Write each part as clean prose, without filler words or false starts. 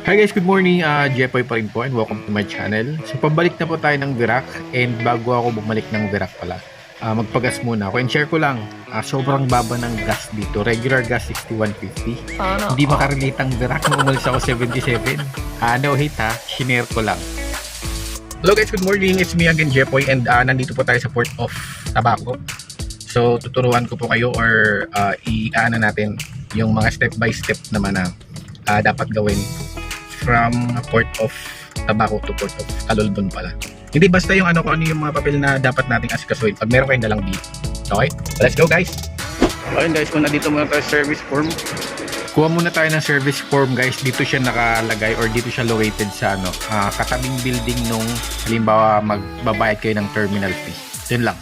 Hi guys, good morning. Jepoy pa rin po and welcome to my channel. So pabalik na po tayo ng Virac and bago ako bumalik ng Virac pala, magpagas muna ako and share ko lang, sobrang baba ng gas dito. Regular gas 6150. Hindi makarelate ang Virac nung umalis ako 77. No hate ha, shinare ko lang. Hello guys, good morning. It's me again, Jepoy, and nandito po tayo sa Port of Tabaco. So tuturuan ko po kayo or i-ano natin yung mga step by step naman na dapat gawin from Port of Tabaco to Port of Calolbon pala. Hindi basta yung ano yung mga papel na dapat nating asikasuhin. Pag meron kayo na lang dito. Okay? Let's go guys! Ayun guys, kung nandito muna tayo service form. Kuha muna tayo ng service form guys. Dito siya nakalagay or dito siya located sa katabing building nung halimbawa magbabayad kayo ng terminal fee. Yun lang.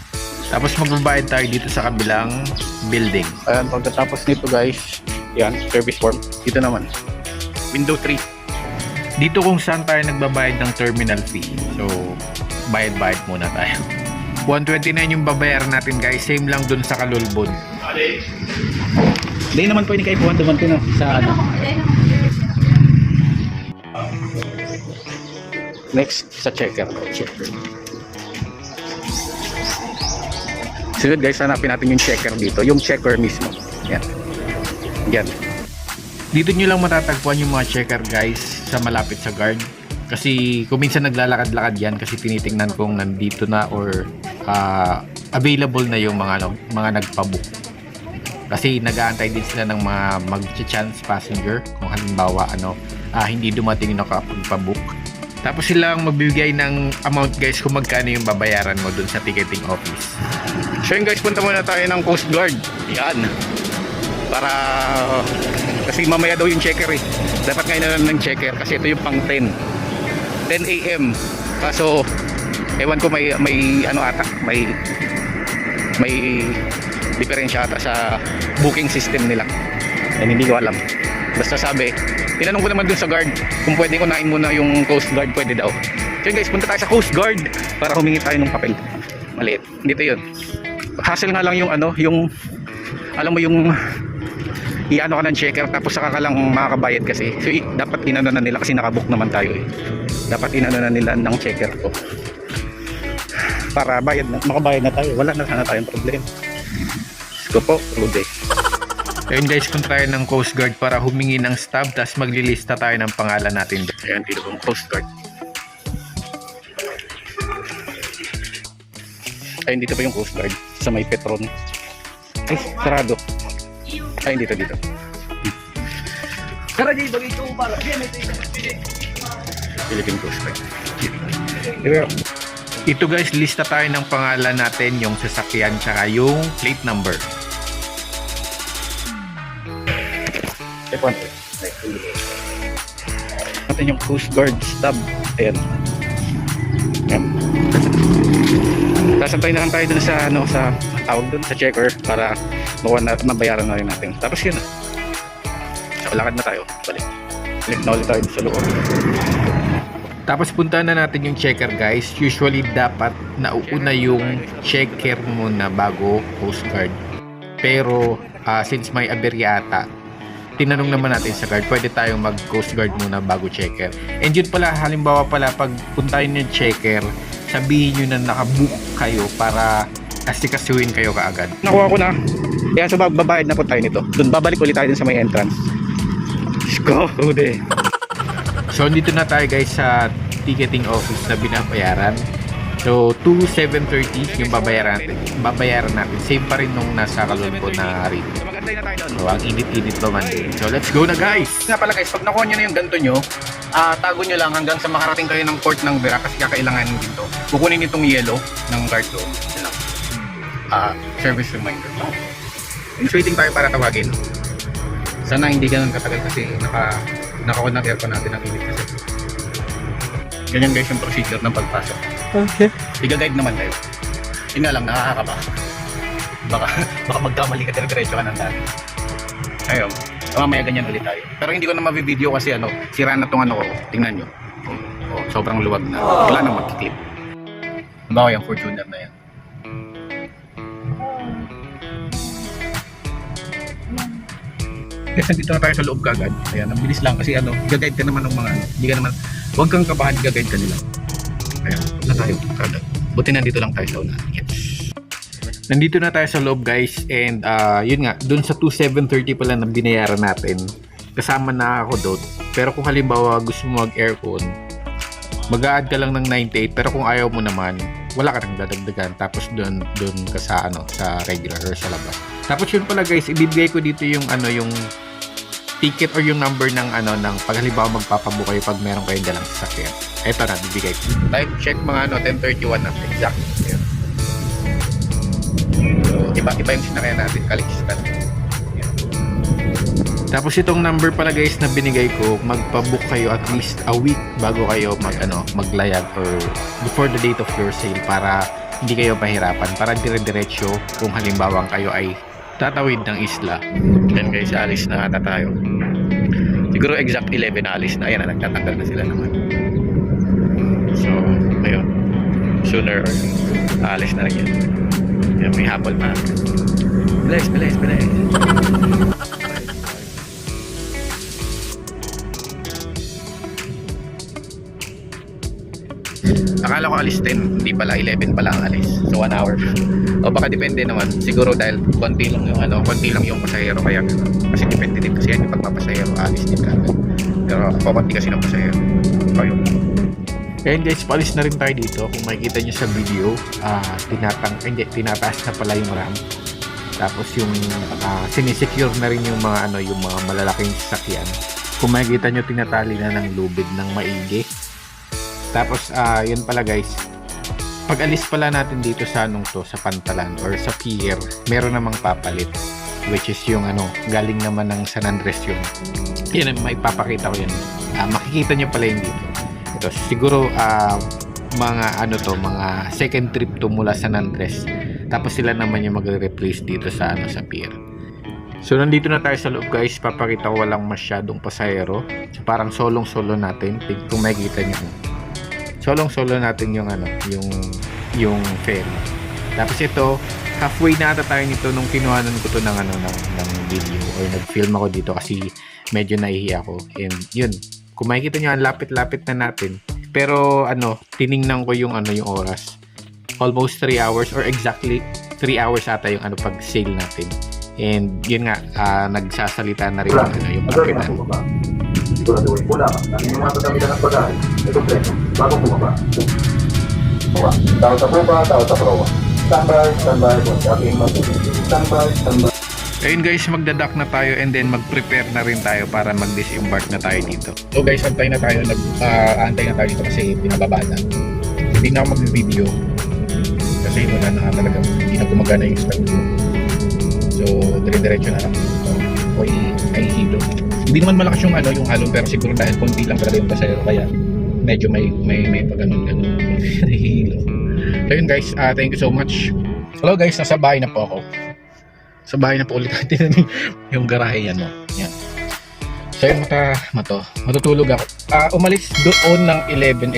Tapos magbabayad tayo dito sa kabilang building. Ayan, pagkatapos nito guys, yan, service form. Dito naman. Window 3. Dito kung saan tayo nagbabayad ng terminal fee. So, bayad-bayad muna tayo. 129 yung babayaran natin guys. Same lang dun sa Calolbon. Hindi naman pwede kayo puwan duman na sa ano. Next, sa checker. Sunod guys, hanapin natin yung checker dito. Yung checker mismo. Yan. Yan. Dito nyo lang matatagpuan yung mga checker guys sa malapit sa guard. Kasi kung minsan naglalakad-lakad yan kasi tinitingnan kung nandito na or available na yung mga nagpabook. Kasi nag-aantay din sila ng mga mag-chance passenger kung halimbawa hindi dumating yung nakapagpabook. Tapos silang magbibigay ng amount guys kung magkano yung babayaran mo dun sa ticketing office. So yun guys, punta muna tayo ng Coast Guard. Yan. Para kasi mamaya daw yung checker eh. Dapat ngayon na lang ng checker kasi ito yung pang 10 AM. Kaso ewan ko may ata may diferensya ata sa booking system nila. And hindi ko alam. Basta sabi, tinanong ko naman dun sa guard kung pwede unahin muna yung Coast Guard, pwede daw. So yun guys, punta tayo sa Coast Guard para humingi tayo ng papel. Maliit. Dito yun. Hassle nga lang yung yung alam mo yung i-ano ka ng checker tapos saka ka lang makakabayad kasi. So dapat inano na nila kasi nakabook naman tayo eh. Dapat inano na nila ng checker ko para makabayad na tayo. Wala na sana tayong problem. Go po, Rude. Ayun guys, kung tayo ng Coast Guard para humingi ng stub tapos maglilista tayo ng pangalan natin. Ayan, dito pong Coast Guard. Ayun, dito pa yung Coast Guard sa may Petron. Ay, sarado. Ay, dito. Philippine Coast Guard. Ito guys, lista tayo ng pangalan natin, yung sasakyan, tsaka yung plate number. Natin yung Coast Guard stub. Ayan. Ayan. Sasantay na lang tayo dun sa tawag dun sa checker para mabayaran na rin natin. Tapos yun na. So, lakad na tayo. Balik na ulit tayo sa loob. Tapos punta na natin yung checker guys. Usually dapat nauuna yung checker muna bago Coast Guard. Pero since may aberya ata, tinanong naman natin sa guard, pwede tayong mag Coast Guard muna bago checker. And yun pala, halimbawa pala pag puntayin yung checker, sabihin nyo na nakabook kayo para asikasuhin kayo kaagad. Nakuha ko na. Kaya so babayad na po tayo nito. Doon babalik ulit tayo dun sa may entrance. Let's go, Rude. So dito na tayo guys sa ticketing office na binabayaran. So 2,730 yung babayaran natin. Same pa rin nung nasa Calolbon na rate. So ang init-init naman din. So let's go na guys. Nga pala guys, pag nakuha nyo na yung ganito nyo, tago nyo lang hanggang sa makarating kayo ng port ng Virac kasi kakailanganin dito. Kukunin itong yellow ng card ko. Service reminder. Waiting tayo para tawagin. Sana hindi ganun katagal kasi naka-on ng aircon natin ang init kasi. Ganyan guys yung procedure ng pagpasok. Okay. Iga-guide naman kayo. Yun nga lang, nakakaba. Baka magkamali ka, diretso ka ng dati. Ayun. Mamaya ganyan ulit tayo. Pero hindi ko na mabivideo kasi sira na tong ko. Tingnan nyo. Sobrang luwag na. Wala nang magkiklip. Bawa yung Fortuner na yan. Guys, nandito na tayo sa loob kagad. Ayan, ang bilis lang kasi gaguide ka naman ng mga hindi ka naman, huwag kang kabahan, gaguide ka nila. Ayan, na tayo kagad. Buti nandito lang tayo sa una. Yes. Nandito na tayo sa loob guys, and yun nga, dun sa 2,730 pala na binayaran natin, kasama na ako doon. Pero kung halimbawa gusto mo mag-aircon, mag-a-add ka lang ng 98, pero kung ayaw mo naman, wala ka nang dadagdagan. Tapos doon ka sa sa regular or sa labas. Tapos yun pala guys, ibibigay ko dito yung yung ticket or yung number ng ng pag halimbawa magpapabook kayo pag meron kayong dalang sasakyan. Eto na, bibigay ko. Time check mga 10:31 na exact. Ayan. So, iba yung sinakyan natin, Kalikistan. Tapos itong number pala guys na binigay ko, magpa-book kayo at least a week bago kayo maglayag or before the date of your sale para hindi kayo mahirapan, para dire-diretso kung halimbawa kayo ay tatawid ng isla. Yan guys, alis na ata tayo. Siguro exact 11 alis na. Ayan na, nagtatanggal na sila naman. So, ayun. Sooner or alis na rin yan. Yan, may habol pa. Bilis. Akala ko alis 10, hindi pala 11 pala ang alis. So 1 hour. O baka depende naman. Siguro dahil konti lang yung pasahero kaya kasi depende din kasi yan yung pagpapasahero alis din kagad. Pero ako konti kasi ng pasahero. Ayun. Ayan guys, paalis na rin tayo dito. Kung makikita nyo sa video, tinataas na pala yung RAM. Tapos yung sinisecure na rin yung mga yung mga malalaking sasakyan. Kung makikita nyo, tinatali na ng lubid ng maigi. Tapos yun pala guys, pag alis pala natin dito sa sa Pantalan or sa pier, meron namang papalit, which is yung galing naman ng San Andres yun. Yan, maipapakita ko yun. Makikita nyo pala yun dito. Ito siguro mga second trip to mula San Andres. Tapos sila naman yung magre-replace dito sa sa pier. So nandito na tayo sa loob guys, papakita ko walang masyadong pasahero. So, parang solong-solo natin. Kung makikita nyo, solong-solo natin yung ferry. Tapos ito, halfway na ata tayo nito nung kinuhanan ko to ng video or nag-film ako dito kasi medyo nahihiya ako. And yun, kung makikita nyo, ang lapit-lapit na natin. Pero tiningnan ko yung yung oras. Almost 3 hours or exactly 3 hours ata yung pag sail natin. And yun nga, nagsasalita na rin yung kapitan. Siguraduhin po lamang na inyong mga tatamitan ng pagkain ay kompleto bago bumaba. Tao sa pupa, tao sa proa. Standby po sa aking matutulog. Standby. Ayun guys, magdadak na tayo and then mag-prepare na rin tayo para mag-disembark na tayo dito. So guys, antay na tayo dito kasi pinababa na. Hindi na ako mag-video kasi wala na talaga, hindi na gumagana yung start ko. So, dire-diretso na lang. So, ay hilo. Hindi naman malakas yung yung halong, pero siguro dahil konti lang talaga yung pasahero kaya medyo may pag nahihilo. So yun guys, thank you so much. Hello guys, nasa bahay na po ako. Sa bahay na po ulit natin yung garahe yan. Yan. So yun, matutulog ako. Umalis doon ng 11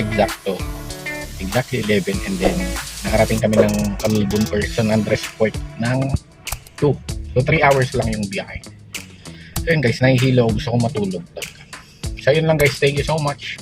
exactly 11, and then nakarating kami ng Calbon or San Andres Port ng 2. So 3 hours lang yung biyahe. So yun guys, nahihilo, gusto ko matulog talaga. So yun lang guys, thank you so much.